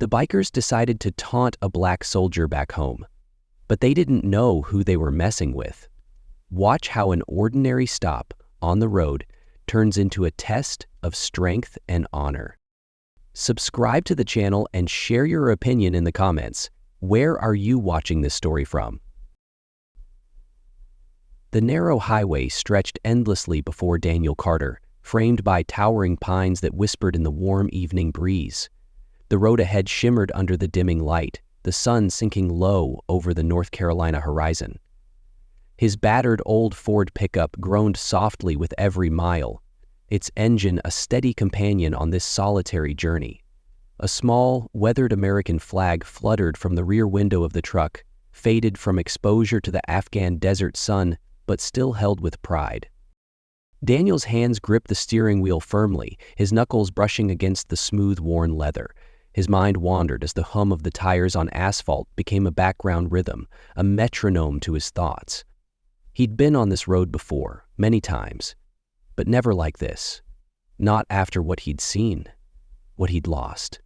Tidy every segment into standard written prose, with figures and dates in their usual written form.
The bikers decided to taunt a black soldier back home, but they didn't know who they were messing with. Watch how an ordinary stop on the road turns into a test of strength and honor. Subscribe to the channel and share your opinion in the comments. Where are you watching this story from? The narrow highway stretched endlessly before Daniel Carter, framed by towering pines that whispered in the warm evening breeze. The road ahead shimmered under the dimming light, the sun sinking low over the North Carolina horizon. His battered old Ford pickup groaned softly with every mile, its engine a steady companion on this solitary journey. A small, weathered American flag fluttered from the rear window of the truck, faded from exposure to the Afghan desert sun, but still held with pride. Daniel's hands gripped the steering wheel firmly, his knuckles brushing against the smooth, worn leather. His mind wandered as the hum of the tires on asphalt became a background rhythm, a metronome to his thoughts. He'd been on this road before, many times, but never like this. Not after what he'd seen, what he'd lost.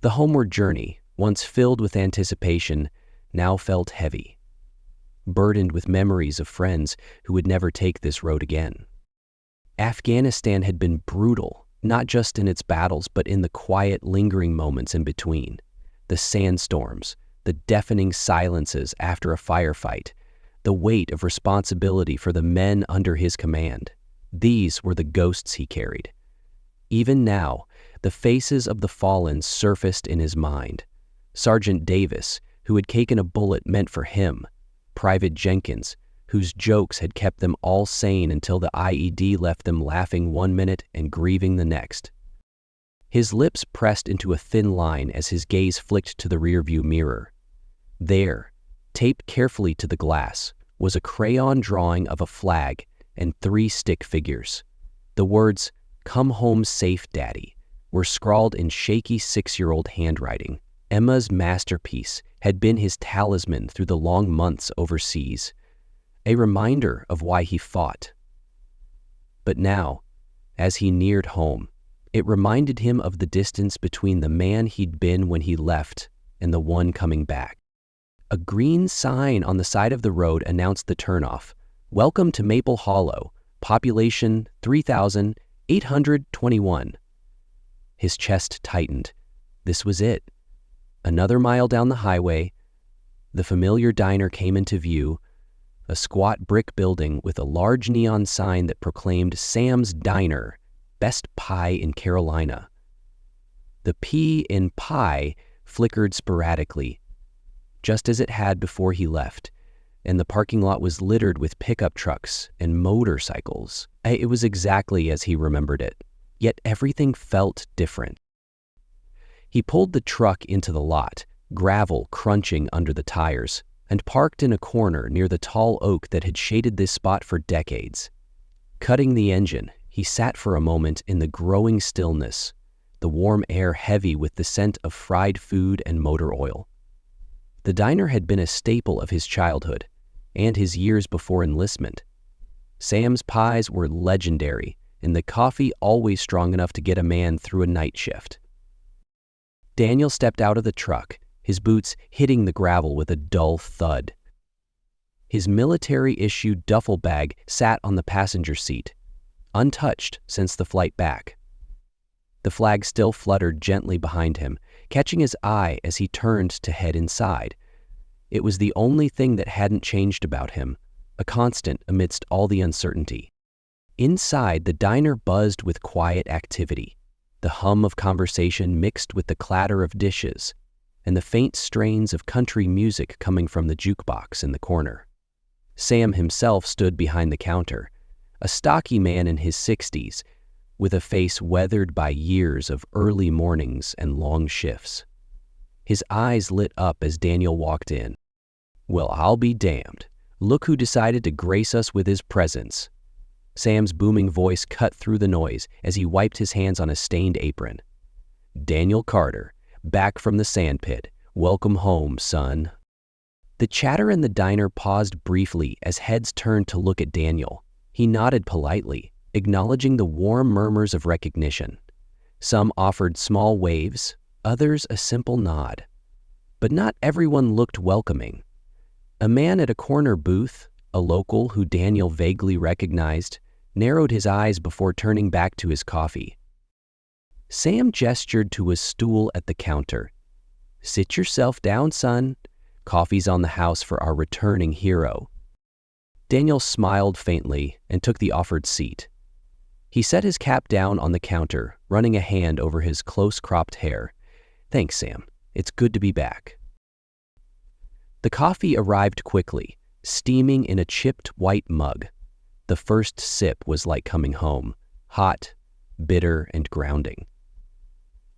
The homeward journey, once filled with anticipation, now felt heavy, burdened with memories of friends who would never take this road again. Afghanistan had been brutal, not just in its battles, but in the quiet, lingering moments in between. The sandstorms, the deafening silences after a firefight, the weight of responsibility for the men under his command. These were the ghosts he carried. Even now, the faces of the fallen surfaced in his mind. Sergeant Davis, who had taken a bullet meant for him. Private Jenkins, whose jokes had kept them all sane until the IED left them laughing one minute and grieving the next. His lips pressed into a thin line as his gaze flicked to the rearview mirror. There, taped carefully to the glass, was a crayon drawing of a flag and 3 stick figures. The words, "Come home safe, Daddy," were scrawled in shaky 6-year-old handwriting. Emma's masterpiece had been his talisman through the long months overseas, a reminder of why he fought. But now, as he neared home, it reminded him of the distance between the man he'd been when he left and the one coming back. A green sign on the side of the road announced the turnoff. "Welcome to Maple Hollow, population 3,821. His chest tightened. This was it. Another mile down the highway, the familiar diner came into view, a squat brick building with a large neon sign that proclaimed Sam's Diner, best pie in Carolina. The P in pie flickered sporadically, just as it had before he left, and the parking lot was littered with pickup trucks and motorcycles. It was exactly as he remembered it, yet everything felt different. He pulled the truck into the lot, gravel crunching under the tires, and parked in a corner near the tall oak that had shaded this spot for decades. Cutting the engine, he sat for a moment in the growing stillness, the warm air heavy with the scent of fried food and motor oil. The diner had been a staple of his childhood and his years before enlistment. Sam's pies were legendary, and the coffee always strong enough to get a man through a night shift. Daniel stepped out of the truck, his boots hitting the gravel with a dull thud. His military-issue duffel bag sat on the passenger seat, untouched since the flight back. The flag still fluttered gently behind him, catching his eye as he turned to head inside. It was the only thing that hadn't changed about him, a constant amidst all the uncertainty. Inside, the diner buzzed with quiet activity, the hum of conversation mixed with the clatter of dishes, and the faint strains of country music coming from the jukebox in the corner. Sam himself stood behind the counter, a stocky man in his 60s, with a face weathered by years of early mornings and long shifts. His eyes lit up as Daniel walked in. "Well, I'll be damned. Look who decided to grace us with his presence." Sam's booming voice cut through the noise as he wiped his hands on a stained apron. "Daniel Carter, back from the sandpit. Welcome home, son." The chatter in the diner paused briefly as heads turned to look at Daniel. He nodded politely, acknowledging the warm murmurs of recognition. Some offered small waves, others a simple nod. But not everyone looked welcoming. A man at a corner booth, a local who Daniel vaguely recognized, narrowed his eyes before turning back to his coffee. Sam gestured to a stool at the counter. "Sit yourself down, son. Coffee's on the house for our returning hero." Daniel smiled faintly and took the offered seat. He set his cap down on the counter, running a hand over his close-cropped hair. "Thanks, Sam. It's good to be back." The coffee arrived quickly, steaming in a chipped white mug. The first sip was like coming home, hot, bitter, and grounding.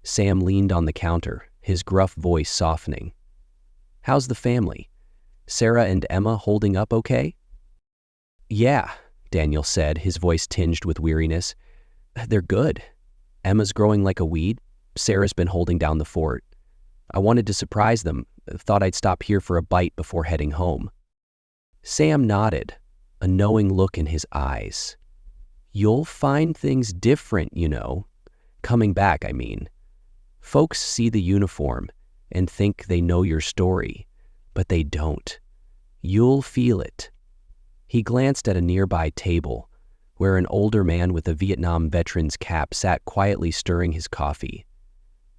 Sam leaned on the counter, his gruff voice softening. "How's the family? Sarah and Emma holding up okay?" "Yeah," Daniel said, his voice tinged with weariness. "They're good. Emma's growing like a weed. Sarah's been holding down the fort. I wanted to surprise them, thought I'd stop here for a bite before heading home." Sam nodded, a knowing look in his eyes. "You'll find things different, you know. Coming back, I mean. Folks see the uniform and think they know your story, but they don't. You'll feel it." He glanced at a nearby table, where an older man with a Vietnam veteran's cap sat quietly stirring his coffee.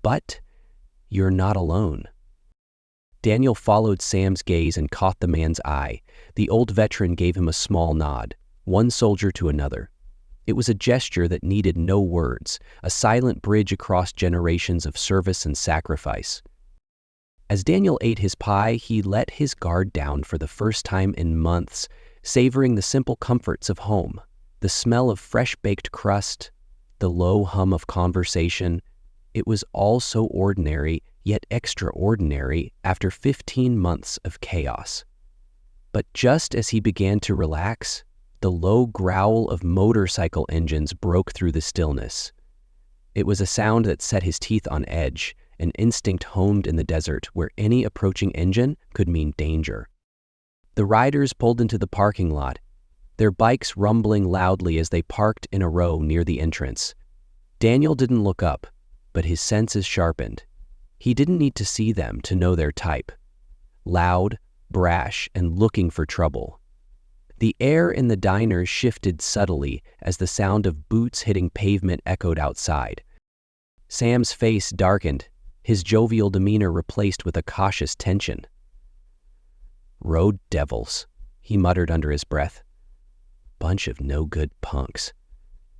"But you're not alone." Daniel followed Sam's gaze and caught the man's eye. The old veteran gave him a small nod, one soldier to another. It was a gesture that needed no words, a silent bridge across generations of service and sacrifice. As Daniel ate his pie, he let his guard down for the first time in months, savoring the simple comforts of home, the smell of fresh-baked crust, the low hum of conversation. It was all so ordinary, yet extraordinary after 15 months of chaos. But just as he began to relax, the low growl of motorcycle engines broke through the stillness. It was a sound that set his teeth on edge, an instinct honed in the desert where any approaching engine could mean danger. The riders pulled into the parking lot, their bikes rumbling loudly as they parked in a row near the entrance. Daniel didn't look up, but his senses sharpened. He didn't need to see them to know their type. Loud, brash, and looking for trouble. The air in the diner shifted subtly as the sound of boots hitting pavement echoed outside. Sam's face darkened, his jovial demeanor replaced with a cautious tension. "Road devils," he muttered under his breath. "Bunch of no-good punks.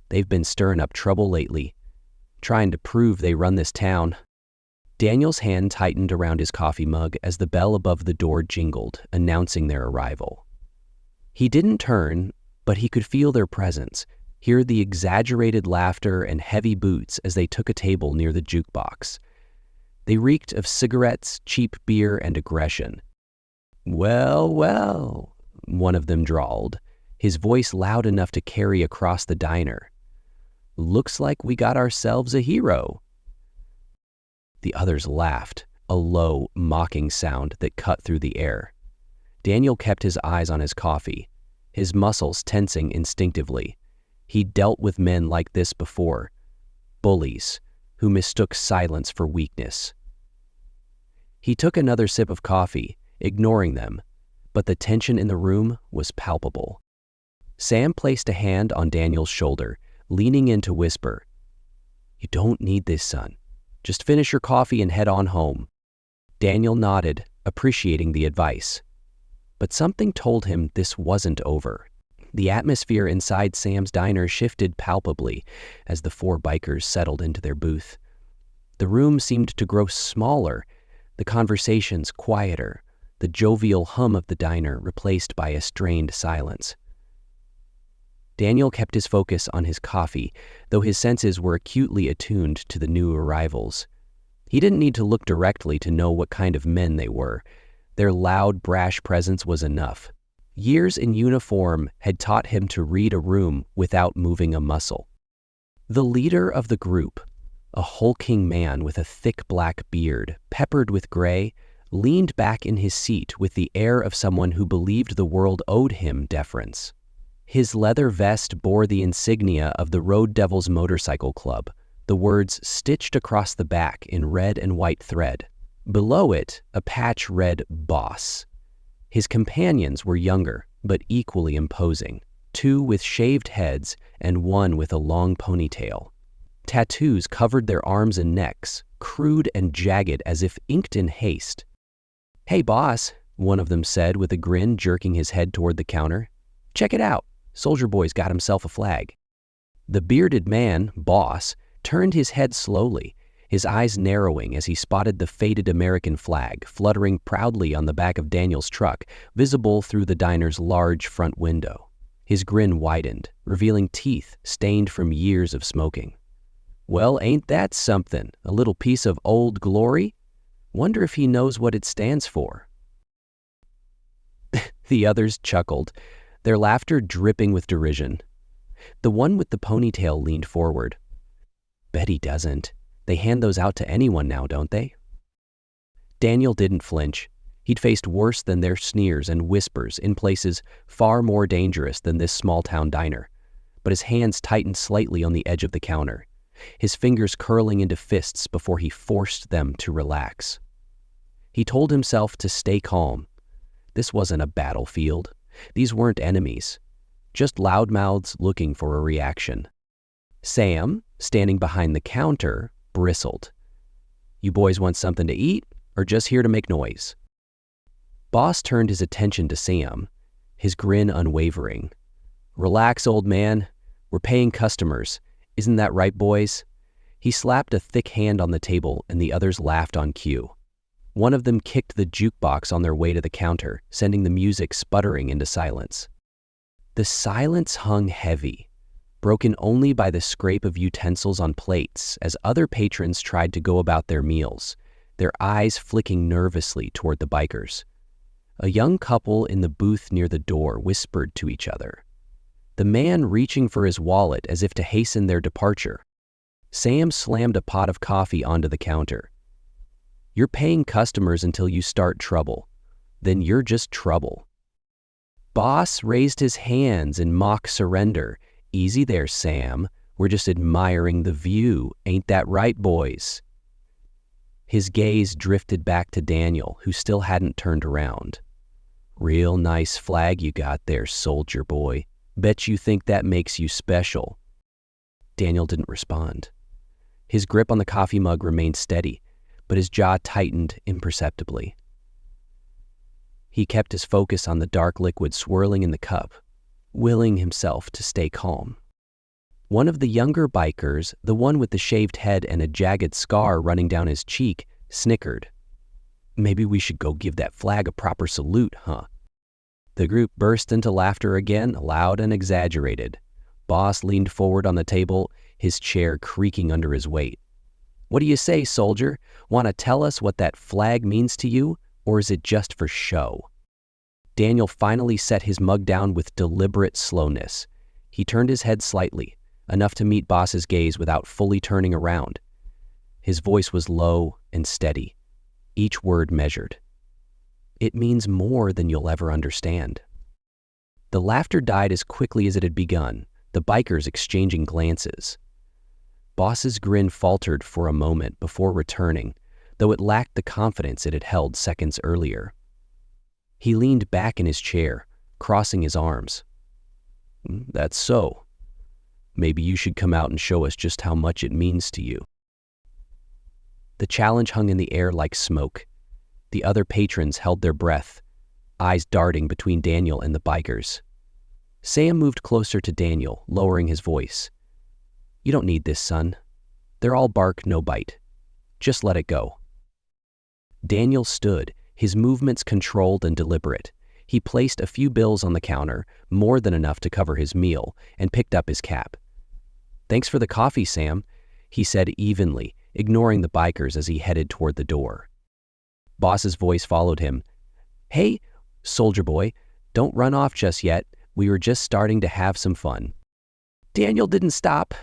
They've been stirring up trouble lately, trying to prove they run this town." Daniel's hand tightened around his coffee mug as the bell above the door jingled, announcing their arrival. He didn't turn, but he could feel their presence, hear the exaggerated laughter and heavy boots as they took a table near the jukebox. They reeked of cigarettes, cheap beer, and aggression. "Well, well," one of them drawled, his voice loud enough to carry across the diner. "Looks like we got ourselves a hero." The others laughed, a low, mocking sound that cut through the air. Daniel kept his eyes on his coffee, his muscles tensing instinctively. He'd dealt with men like this before, bullies who mistook silence for weakness. He took another sip of coffee, ignoring them, but the tension in the room was palpable. Sam placed a hand on Daniel's shoulder, leaning in to whisper, "You don't need this, son. Just finish your coffee and head on home." Daniel nodded, appreciating the advice. But something told him this wasn't over. The atmosphere inside Sam's diner shifted palpably as the four bikers settled into their booth. The room seemed to grow smaller, the conversations quieter, the jovial hum of the diner replaced by a strained silence. Daniel kept his focus on his coffee, though his senses were acutely attuned to the new arrivals. He didn't need to look directly to know what kind of men they were. Their loud, brash presence was enough. Years in uniform had taught him to read a room without moving a muscle. The leader of the group, a hulking man with a thick black beard, peppered with gray, leaned back in his seat with the air of someone who believed the world owed him deference. His leather vest bore the insignia of the Road Devils Motorcycle Club, the words stitched across the back in red and white thread. Below it, a patch read Boss. His companions were younger, but equally imposing, 2 with shaved heads and 1 with a long ponytail. Tattoos covered their arms and necks, crude and jagged as if inked in haste. "Hey, boss," one of them said with a grin, jerking his head toward the counter. "Check it out. Soldier Boy's got himself a flag." The bearded man, Boss, turned his head slowly, his eyes narrowing as he spotted the faded American flag fluttering proudly on the back of Daniel's truck, visible through the diner's large front window. His grin widened, revealing teeth stained from years of smoking. "Well, ain't that something? A little piece of Old Glory? Wonder if he knows what it stands for." The others chuckled, their laughter dripping with derision. The one with the ponytail leaned forward. "Bet he doesn't. They hand those out to anyone now, don't they?" Daniel didn't flinch. He'd faced worse than their sneers and whispers in places far more dangerous than this small-town diner. But his hands tightened slightly on the edge of the counter, his fingers curling into fists before he forced them to relax. He told himself to stay calm. This wasn't a battlefield. These weren't enemies, just loudmouths looking for a reaction. Sam, standing behind the counter, bristled. "You boys want something to eat, or just here to make noise?" Boss turned his attention to Sam, his grin unwavering. "Relax, old man. We're paying customers. Isn't that right, boys?" He slapped a thick hand on the table, and the others laughed on cue. One of them kicked the jukebox on their way to the counter, sending the music sputtering into silence. The silence hung heavy, broken only by the scrape of utensils on plates as other patrons tried to go about their meals, their eyes flicking nervously toward the bikers. A young couple in the booth near the door whispered to each other, the man reaching for his wallet as if to hasten their departure. Sam slammed a pot of coffee onto the counter. "You're paying customers until you start trouble. Then you're just trouble." Boss raised his hands in mock surrender. "Easy there, Sam. We're just admiring the view. Ain't that right, boys?" His gaze drifted back to Daniel, who still hadn't turned around. "Real nice flag you got there, soldier boy. Bet you think that makes you special." Daniel didn't respond. His grip on the coffee mug remained steady, but his jaw tightened imperceptibly. He kept his focus on the dark liquid swirling in the cup, willing himself to stay calm. One of the younger bikers, the one with the shaved head and a jagged scar running down his cheek, snickered. "Maybe we should go give that flag a proper salute, huh?" The group burst into laughter again, loud and exaggerated. Boss leaned forward on the table, his chair creaking under his weight. "What do you say, soldier? Want to tell us what that flag means to you, or is it just for show?" Daniel finally set his mug down with deliberate slowness. He turned his head slightly, enough to meet Boss's gaze without fully turning around. His voice was low and steady, each word measured. "It means more than you'll ever understand." The laughter died as quickly as it had begun, the bikers exchanging glances. Boss's grin faltered for a moment before returning, though it lacked the confidence it had held seconds earlier. He leaned back in his chair, crossing his arms. "That's so. Maybe you should come out and show us just how much it means to you." The challenge hung in the air like smoke. The other patrons held their breath, eyes darting between Daniel and the bikers. Sam moved closer to Daniel, lowering his voice. "You don't need this, son. They're all bark, no bite. Just let it go." Daniel stood, his movements controlled and deliberate. He placed a few bills on the counter, more than enough to cover his meal, and picked up his cap. "Thanks for the coffee, Sam," he said evenly, ignoring the bikers as he headed toward the door. Boss's voice followed him. "Hey, soldier boy, don't run off just yet. We were just starting to have some fun." Daniel didn't stop.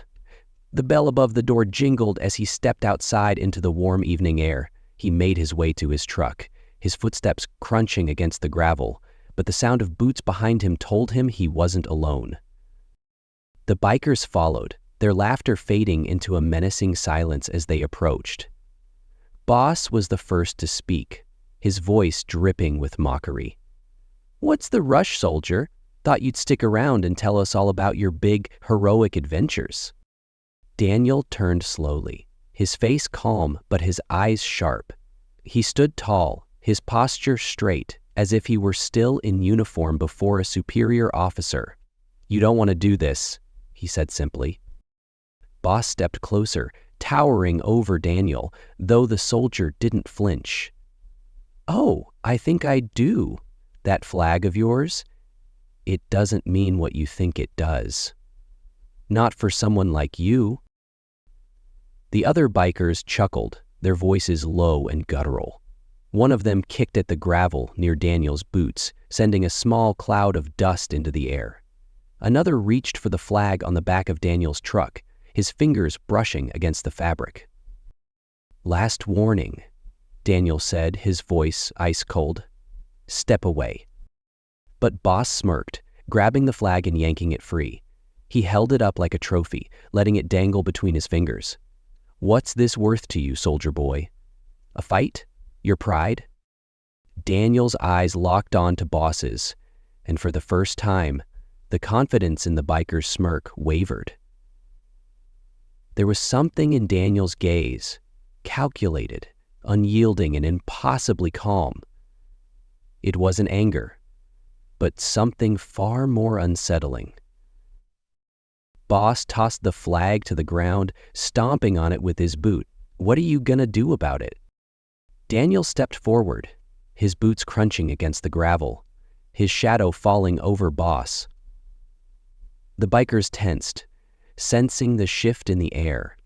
The bell above the door jingled as he stepped outside into the warm evening air. He made his way to his truck, his footsteps crunching against the gravel, but the sound of boots behind him told him he wasn't alone. The bikers followed, their laughter fading into a menacing silence as they approached. Boss was the first to speak, his voice dripping with mockery. "What's the rush, soldier? Thought you'd stick around and tell us all about your big, heroic adventures." Daniel turned slowly, his face calm but his eyes sharp. He stood tall, his posture straight, as if he were still in uniform before a superior officer. "You don't want to do this," he said simply. Boss stepped closer, towering over Daniel, though the soldier didn't flinch. "Oh, I think I do. That flag of yours? It doesn't mean what you think it does. Not for someone like you." The other bikers chuckled, their voices low and guttural. One of them kicked at the gravel near Daniel's boots, sending a small cloud of dust into the air. Another reached for the flag on the back of Daniel's truck, his fingers brushing against the fabric. "Last warning," Daniel said, his voice ice cold. "Step away." But Boss smirked, grabbing the flag and yanking it free. He held it up like a trophy, letting it dangle between his fingers. "What's this worth to you, soldier boy? A fight? Your pride?" Daniel's eyes locked on to Boss's, and for the first time, the confidence in the biker's smirk wavered. There was something in Daniel's gaze, calculated, unyielding, and impossibly calm. It wasn't anger, but something far more unsettling. Boss tossed the flag to the ground, stomping on it with his boot. "What are you gonna do about it?" Daniel stepped forward, his boots crunching against the gravel, his shadow falling over Boss. The bikers tensed, sensing the shift in the air.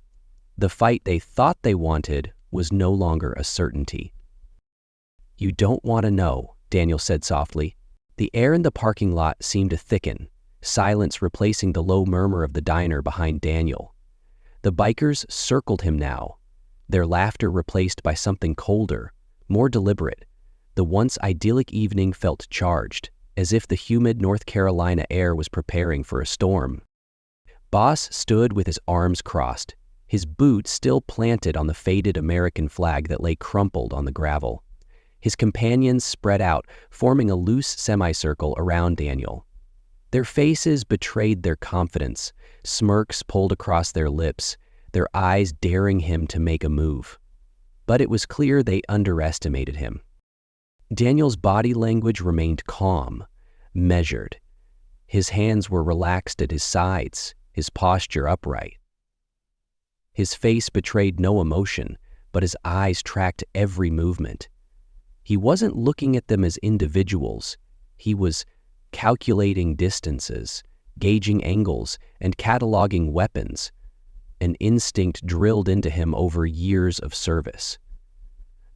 The fight they thought they wanted was no longer a certainty. "You don't want to know," Daniel said softly. The air in the parking lot seemed to thicken, silence replacing the low murmur of the diner behind Daniel. The bikers circled him now, their laughter replaced by something colder, more deliberate. The once idyllic evening felt charged, as if the humid North Carolina air was preparing for a storm. Boss stood with his arms crossed, his boot still planted on the faded American flag that lay crumpled on the gravel. His companions spread out, forming a loose semicircle around Daniel. Their faces betrayed their confidence, smirks pulled across their lips, their eyes daring him to make a move. But it was clear they underestimated him. Daniel's body language remained calm, measured. His hands were relaxed at his sides, his posture upright. His face betrayed no emotion, but his eyes tracked every movement. He wasn't looking at them as individuals. He was calculating distances, gauging angles, and cataloging weapons, an instinct drilled into him over years of service.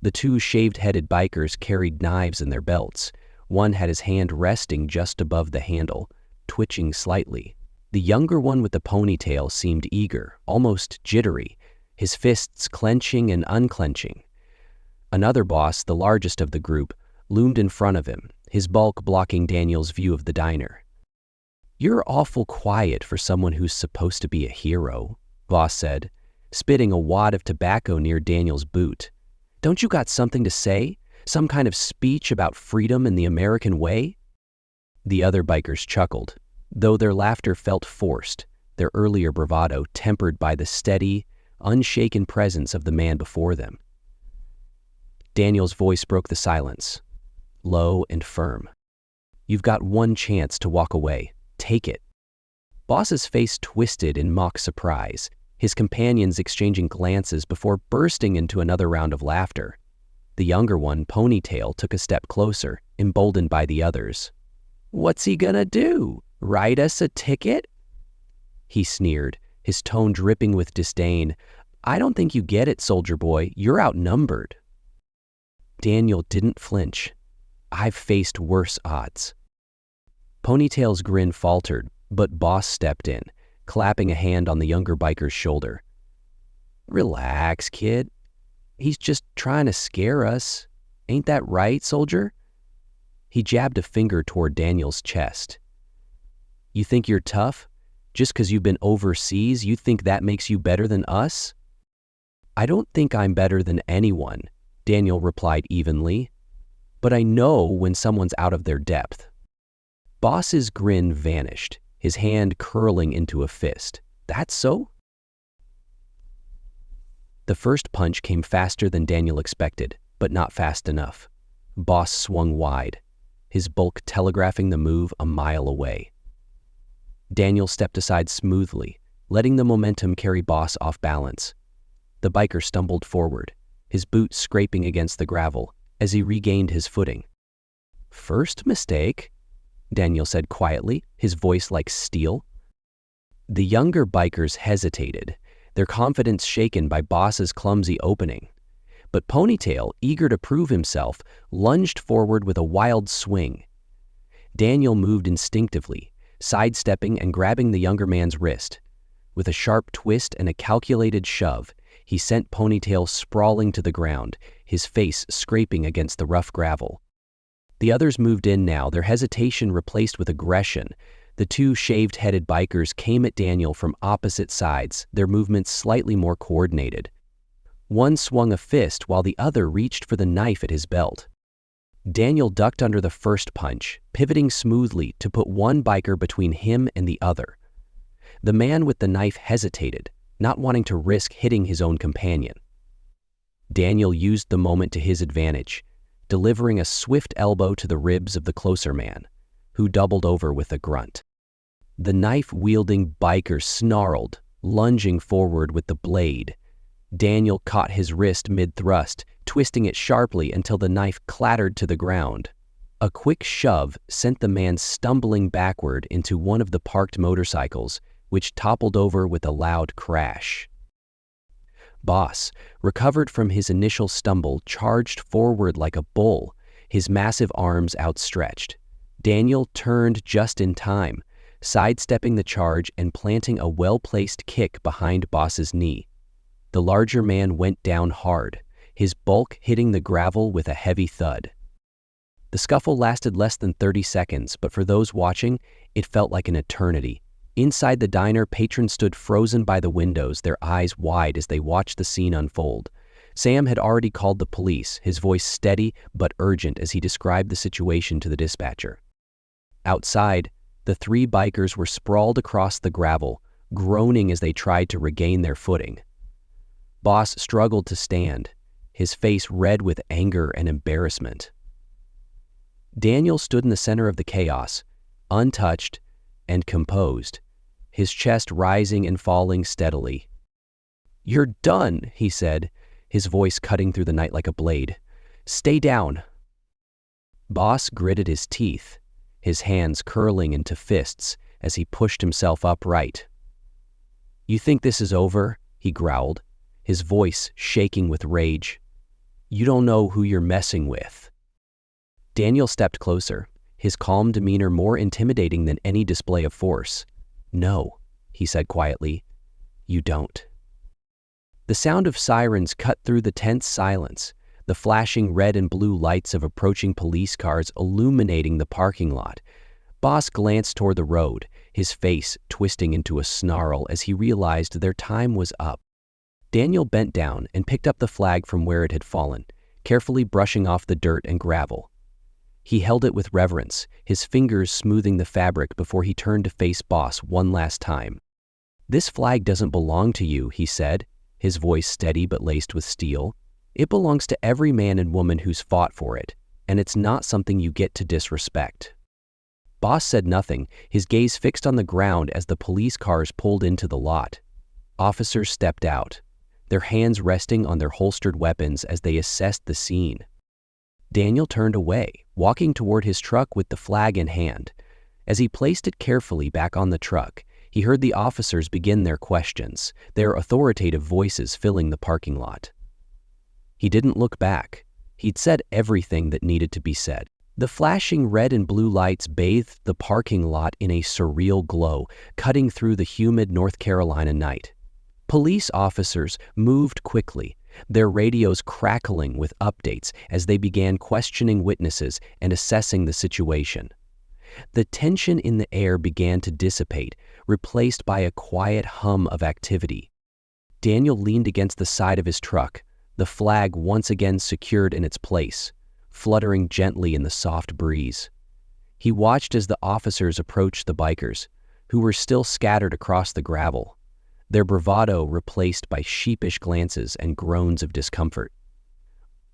The two shaved-headed bikers carried knives in their belts. One had his hand resting just above the handle, twitching slightly. The younger one with the ponytail seemed eager, almost jittery, his fists clenching and unclenching. Another boss, the largest of the group, loomed in front of him, his bulk blocking Daniel's view of the diner. "You're awful quiet for someone who's supposed to be a hero," Boss said, spitting a wad of tobacco near Daniel's boot. "Don't you got something to say? Some kind of speech about freedom and the American way?" The other bikers chuckled, though their laughter felt forced, their earlier bravado tempered by the steady, unshaken presence of the man before them. Daniel's voice broke the silence, low and firm. "You've got one chance to walk away. Take it." Boss's face twisted in mock surprise, his companions exchanging glances before bursting into another round of laughter. The younger one, Ponytail, took a step closer, emboldened by the others. "What's he gonna do? Write us a ticket?" He sneered, his tone dripping with disdain. "I don't think you get it, soldier boy. You're outnumbered." Daniel didn't flinch. "I've faced worse odds." Ponytail's grin faltered, but Boss stepped in, clapping a hand on the younger biker's shoulder. "Relax, kid. He's just trying to scare us. Ain't that right, soldier?" He jabbed a finger toward Daniel's chest. "You think you're tough? Just 'cause you've been overseas, you think that makes you better than us?" "I don't think I'm better than anyone," Daniel replied evenly. "But I know when someone's out of their depth." Boss's grin vanished, his hand curling into a fist. "That's so?" The first punch came faster than Daniel expected, but not fast enough. Boss swung wide, his bulk telegraphing the move a mile away. Daniel stepped aside smoothly, letting the momentum carry Boss off balance. The biker stumbled forward, his boot scraping against the gravel as he regained his footing. "First mistake," Daniel said quietly, his voice like steel. The younger bikers hesitated, their confidence shaken by Boss's clumsy opening. But Ponytail, eager to prove himself, lunged forward with a wild swing. Daniel moved instinctively, sidestepping and grabbing the younger man's wrist. With a sharp twist and a calculated shove, he sent Ponytail sprawling to the ground, his face scraping against the rough gravel. The others moved in now, their hesitation replaced with aggression. The two shaved-headed bikers came at Daniel from opposite sides, their movements slightly more coordinated. One swung a fist while the other reached for the knife at his belt. Daniel ducked under the first punch, pivoting smoothly to put one biker between him and the other. The man with the knife hesitated, not wanting to risk hitting his own companion. Daniel used the moment to his advantage, delivering a swift elbow to the ribs of the closer man, who doubled over with a grunt. The knife-wielding biker snarled, lunging forward with the blade. Daniel caught his wrist mid-thrust, twisting it sharply until the knife clattered to the ground. A quick shove sent the man stumbling backward into one of the parked motorcycles, which toppled over with a loud crash. Boss, recovered from his initial stumble, charged forward like a bull, his massive arms outstretched. Daniel turned just in time, sidestepping the charge and planting a well-placed kick behind Boss's knee. The larger man went down hard, his bulk hitting the gravel with a heavy thud. The scuffle lasted less than 30 seconds, but for those watching, it felt like an eternity. Inside the diner, patrons stood frozen by the windows, their eyes wide as they watched the scene unfold. Sam had already called the police, his voice steady but urgent as he described the situation to the dispatcher. Outside, the three bikers were sprawled across the gravel, groaning as they tried to regain their footing. Boss struggled to stand, his face red with anger and embarrassment. Daniel stood in the center of the chaos, untouched and composed, his chest rising and falling steadily. "You're done," he said, his voice cutting through the night like a blade. "Stay down." Boss gritted his teeth, his hands curling into fists as he pushed himself upright. "You think this is over?" he growled, his voice shaking with rage. "You don't know who you're messing with." Daniel stepped closer, his calm demeanor more intimidating than any display of force. "No," he said quietly, "you don't." The sound of sirens cut through the tense silence, the flashing red and blue lights of approaching police cars illuminating the parking lot. Boss glanced toward the road, his face twisting into a snarl as he realized their time was up. Daniel bent down and picked up the flag from where it had fallen, carefully brushing off the dirt and gravel. He held it with reverence, his fingers smoothing the fabric before he turned to face Boss one last time. "This flag doesn't belong to you," he said, his voice steady but laced with steel. "It belongs to every man and woman who's fought for it, and it's not something you get to disrespect." Boss said nothing, his gaze fixed on the ground as the police cars pulled into the lot. Officers stepped out, their hands resting on their holstered weapons as they assessed the scene. Daniel turned away, walking toward his truck with the flag in hand. As he placed it carefully back on the truck, he heard the officers begin their questions, their authoritative voices filling the parking lot. He didn't look back. He'd said everything that needed to be said. The flashing red and blue lights bathed the parking lot in a surreal glow, cutting through the humid North Carolina night. Police officers moved quickly, their radios crackling with updates as they began questioning witnesses and assessing the situation. The tension in the air began to dissipate, replaced by a quiet hum of activity. Daniel leaned against the side of his truck, the flag once again secured in its place, fluttering gently in the soft breeze. He watched as the officers approached the bikers, who were still scattered across the gravel, their bravado replaced by sheepish glances and groans of discomfort.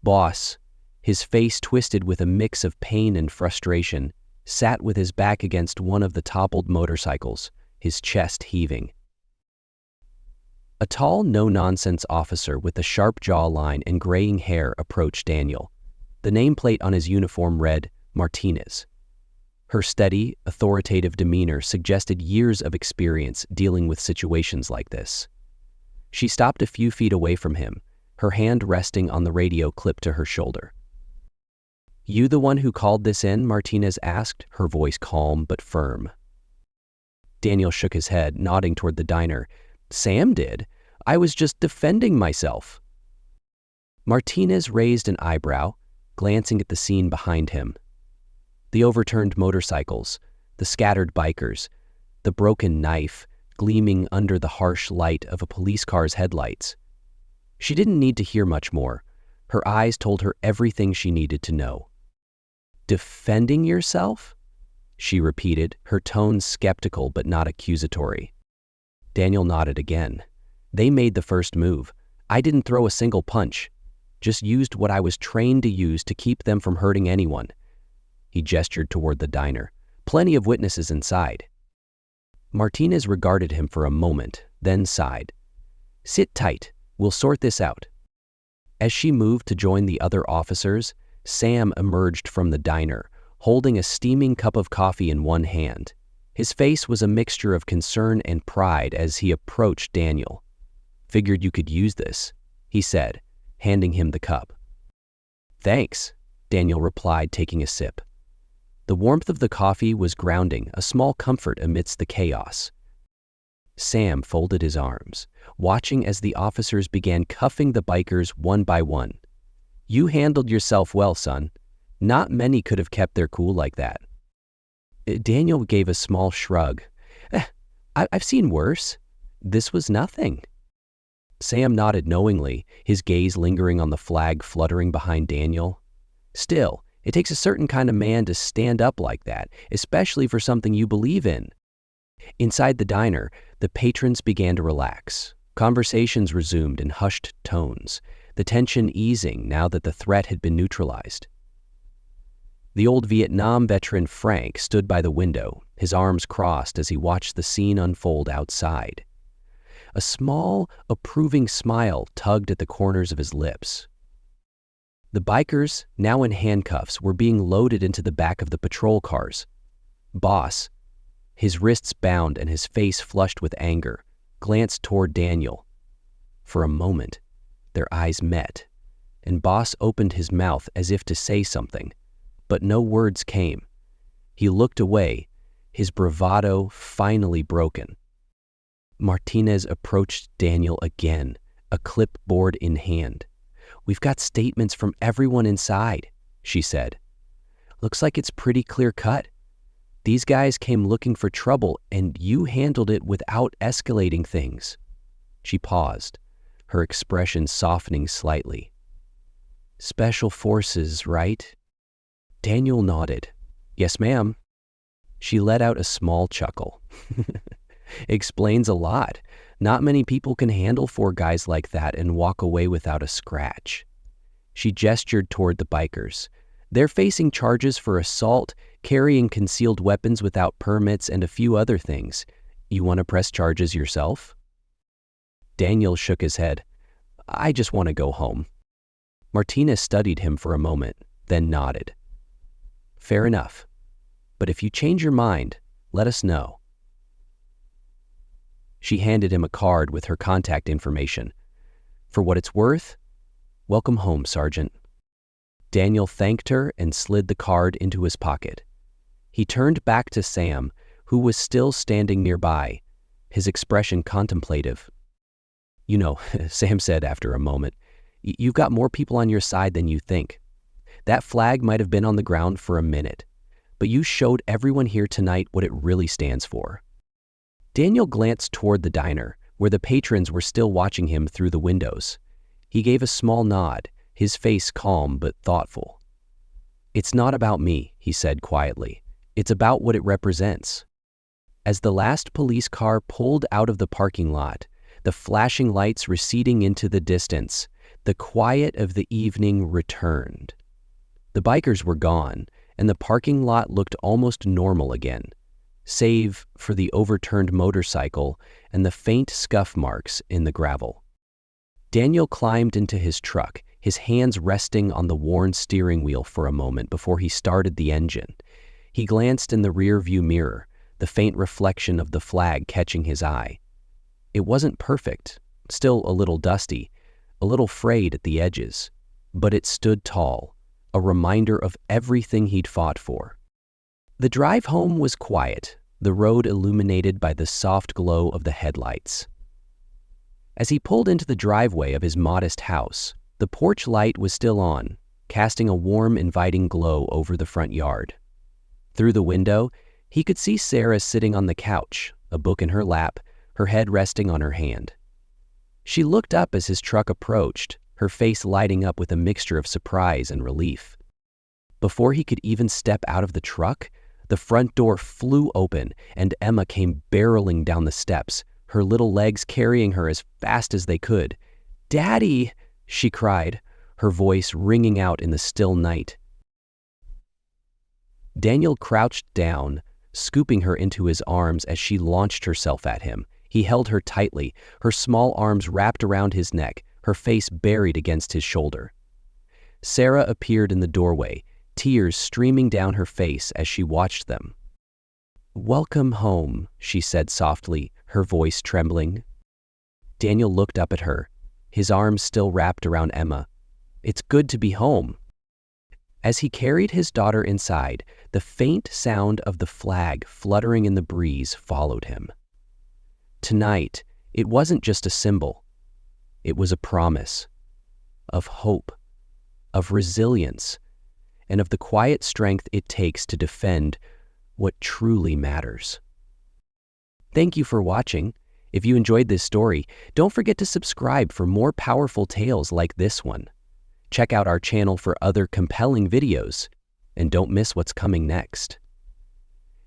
Boss, his face twisted with a mix of pain and frustration, sat with his back against one of the toppled motorcycles, his chest heaving. A tall, no-nonsense officer with a sharp jawline and graying hair approached Daniel. The nameplate on his uniform read, Martinez. Her steady, authoritative demeanor suggested years of experience dealing with situations like this. She stopped a few feet away from him, her hand resting on the radio clipped to her shoulder. "You the one who called this in?" Martinez asked, her voice calm but firm. Daniel shook his head, nodding toward the diner. "Sam did. I was just defending myself." Martinez raised an eyebrow, glancing at the scene behind him. The overturned motorcycles, the scattered bikers, the broken knife gleaming under the harsh light of a police car's headlights. She didn't need to hear much more. Her eyes told her everything she needed to know. "Defending yourself?" she repeated, her tone skeptical but not accusatory. Daniel nodded again. "They made the first move. I didn't throw a single punch, just used what I was trained to use to keep them from hurting anyone." He gestured toward the diner. "Plenty of witnesses inside." Martinez regarded him for a moment, then sighed. "Sit tight. We'll sort this out." As she moved to join the other officers, Sam emerged from the diner, holding a steaming cup of coffee in one hand. His face was a mixture of concern and pride as he approached Daniel. "Figured you could use this," he said, handing him the cup. "Thanks," Daniel replied, taking a sip. The warmth of the coffee was grounding, a small comfort amidst the chaos. Sam folded his arms, watching as the officers began cuffing the bikers one by one. "You handled yourself well, son. Not many could have kept their cool like that." Daniel gave a small shrug. I've seen worse. This was nothing." Sam nodded knowingly, his gaze lingering on the flag fluttering behind Daniel. "Still, it takes a certain kind of man to stand up like that, especially for something you believe in." Inside the diner, the patrons began to relax. Conversations resumed in hushed tones, the tension easing now that the threat had been neutralized. The old Vietnam veteran Frank stood by the window, his arms crossed as he watched the scene unfold outside. A small, approving smile tugged at the corners of his lips. The bikers, now in handcuffs, were being loaded into the back of the patrol cars. Boss, his wrists bound and his face flushed with anger, glanced toward Daniel. For a moment, their eyes met, and Boss opened his mouth as if to say something, but no words came. He looked away, his bravado finally broken. Martinez approached Daniel again, a clipboard in hand. "We've got statements from everyone inside," she said. "Looks like it's pretty clear-cut. These guys came looking for trouble, and you handled it without escalating things." She paused, her expression softening slightly. "Special forces, right?" Daniel nodded. "Yes, ma'am." She let out a small chuckle. "Explains a lot. Not many people can handle 4 guys like that and walk away without a scratch." She gestured toward the bikers. "They're facing charges for assault, carrying concealed weapons without permits, and a few other things. You want to press charges yourself?" Daniel shook his head. "I just want to go home." Martinez studied him for a moment, then nodded. "Fair enough. But if you change your mind, let us know." She handed him a card with her contact information. "For what it's worth, welcome home, Sergeant." Daniel thanked her and slid the card into his pocket. He turned back to Sam, who was still standing nearby, his expression contemplative. "You know," Sam said after a moment, "you've got more people on your side than you think. That flag might have been on the ground for a minute, but you showed everyone here tonight what it really stands for." Daniel glanced toward the diner, where the patrons were still watching him through the windows. He gave a small nod, his face calm but thoughtful. "It's not about me," he said quietly. "It's about what it represents." As the last police car pulled out of the parking lot, the flashing lights receding into the distance, the quiet of the evening returned. The bikers were gone, and the parking lot looked almost normal again, save for the overturned motorcycle and the faint scuff marks in the gravel. Daniel climbed into his truck, his hands resting on the worn steering wheel for a moment before he started the engine. He glanced in the rear-view mirror, the faint reflection of the flag catching his eye. It wasn't perfect, still a little dusty, a little frayed at the edges, but it stood tall, a reminder of everything he'd fought for. The drive home was quiet, the road illuminated by the soft glow of the headlights. As he pulled into the driveway of his modest house, the porch light was still on, casting a warm, inviting glow over the front yard. Through the window, he could see Sarah sitting on the couch, a book in her lap, her head resting on her hand. She looked up as his truck approached, her face lighting up with a mixture of surprise and relief. Before he could even step out of the truck, the front door flew open and Emma came barreling down the steps, her little legs carrying her as fast as they could. "Daddy!" she cried, her voice ringing out in the still night. Daniel crouched down, scooping her into his arms as she launched herself at him. He held her tightly, her small arms wrapped around his neck, her face buried against his shoulder. Sarah appeared in the doorway, tears streaming down her face as she watched them. "Welcome home," she said softly, her voice trembling. Daniel looked up at her, his arms still wrapped around Emma. "It's good to be home." As he carried his daughter inside, the faint sound of the flag fluttering in the breeze followed him. Tonight, it wasn't just a symbol. It was a promise of hope, of resilience, and of the quiet strength it takes to defend what truly matters. Thank you for watching. If you enjoyed this story, don't forget to subscribe for more powerful tales like this one. Check out our channel for other compelling videos, and don't miss what's coming next.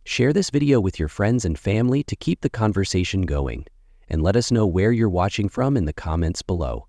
Share this video with your friends and family to keep the conversation going, and let us know where you're watching from in the comments below.